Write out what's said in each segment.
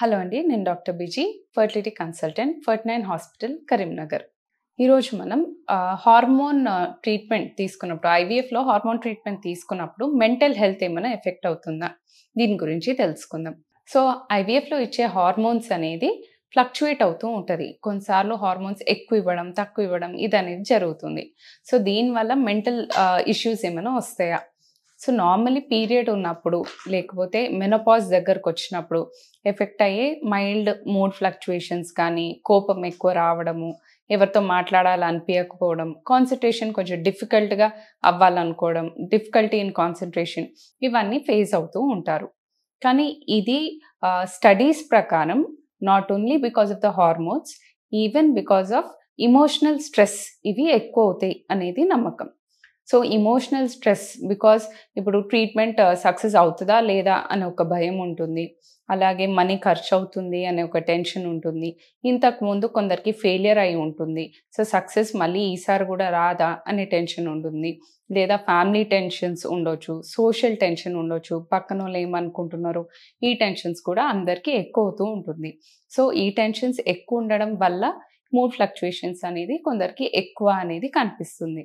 Hello అండి. నేను doctor busy, fertility consultant, 49 hospital, Karimnagar. ఈరోజు మనం హార్మోన్ ట్రీట్మెంట్ తీసుకున్నప్పుడు, ఐవీఎఫ్‌లో హార్మోన్ ట్రీట్మెంట్ తీసుకున్నప్పుడు మెంటల్ హెల్త్ ఏమైనా ఎఫెక్ట్ అవుతుందా? దీని గురించి తెలుసుకుందాం. సో, ఐవీఎఫ్‌లో ఇచ్చే హార్మోన్స్ అనేది ఫ్లక్చుయేట్ అవుతూ ఉంటది. కొన్నిసార్లు హార్మోన్స్ ఎక్కువ ఇవ్వడం, తక్కువ ఇవ్వడం ఇదనేది జరుగుతుంది. సో, దీనివల్ల మెంటల్ ఇష్యూస్ ఏమైనా వస్తాయా? సో, నార్మల్లీ పీరియడ్ ఉన్నప్పుడు, లేకపోతే మెనోపాజ్ దగ్గరకొచ్చినప్పుడు ఎఫెక్ట్ అయ్యే మైల్డ్ మూడ్ ఫ్లక్చుయేషన్స్ కానీ, కోపం ఎక్కువ రావడము, ఎవరితో మాట్లాడాలనిపియకపోవడం, కాన్సంట్రేషన్ కొంచెం డిఫికల్ట్‌గా అవ్వాలనుకోవడం, డిఫికల్టీ ఇన్ కాన్సంట్రేషన్ ఇవన్నీ ఫేస్ అవుతూ ఉంటారు. కానీ ఇది స్టడీస్ ప్రకారం not only because of the hormones, even because of emotional stress ఇవి ఎక్కువవుతాయి అనేది నమ్మకం. సో, ఎమోషనల్ స్ట్రెస్ బికాస్ ఇప్పుడు ట్రీట్మెంట్ సక్సెస్ అవుతదా? లేదా? అనే ఒక భయం ఉంటుంది. అలాగే మనీ ఖర్చవుతుంది అనే ఒక టెన్షన్ ఉంటుంది. ఇంతకుముందు కొందరికి ఫెయిల్యూర్ అయి ఉంటుంది. సో, సక్సెస్ మళ్ళీ ఈసారి గూడా రాదా? అనే టెన్షన్ ఉంటుంది. లేదా ఫ్యామిలీ టెన్షన్స్ ఉండొచ్చు. సోషల్ టెన్షన్ ఉండొచ్చు. పక్కనోళ్ళు ఏమనుకుంటున్నారో ఈ టెన్షన్స్ కూడా అందరికీ ఎక్కువవుతూ ఉంటుంది. సో, ఈ టెన్షన్స్ ఎక్కువుండడం వల్ల మూడ్ ఫ్లక్చుయేషన్స్ అనేది కొందరికి ఎక్కువ అనేది కనిపిస్తుంది.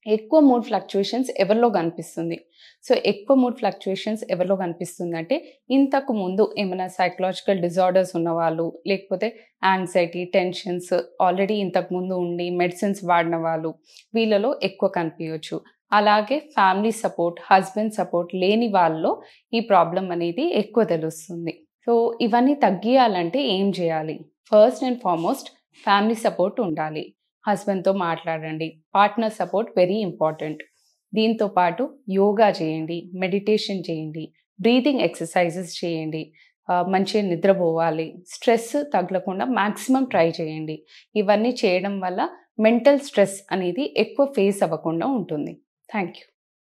ఎక్కువ మూడ్ ఫ్లక్చుయేషన్స్ ఎవరిలో కనిపిస్తుంది? సో, ఎక్కువ మూడ్ ఫ్లక్చుయేషన్స్ ఎవరిలో కనిపిస్తుందంటే, ఇంతకు ముందు ఏమైనా సైకలాజికల్ డిజార్డర్స్ ఉన్నవాళ్ళు, లేకపోతే యాంగ్జైటీ, టెన్షన్స్ ఆల్రెడీ ఇంతకుముందు ఉండి మెడిసిన్స్ వాడిన వాళ్ళు, వీళ్ళలో ఎక్కువ కనిపియొచ్చు. అలాగే ఫ్యామిలీ సపోర్ట్, హస్బెండ్ సపోర్ట్ లేని వాళ్ళలో ఈ ప్రాబ్లమ్ అనేది ఎక్కువ తెలుస్తుంది. సో, ఇవన్నీ తగ్గియాలంటే ఏం చేయాలి? First and foremost family support ఉండాలి. హస్బెండ్‌తో మాట్లాడండి. Partner support very important. దీంతో పాటు యోగా చేయండి, మెడిటేషన్ చేయండి, బ్రీతింగ్ ఎక్సర్‌సైజెస్ చేయండి. మంచిగా నిద్రపోవాలి. స్ట్రెస్ తగలకుండా మాక్సిమం ట్రై చేయండి. ఇవన్నీ చేయడం వల్ల మెంటల్ స్ట్రెస్ అనేది ఎక్కువ ఫేస్ అవ్వకుండా ఉంటుంది. Thank you.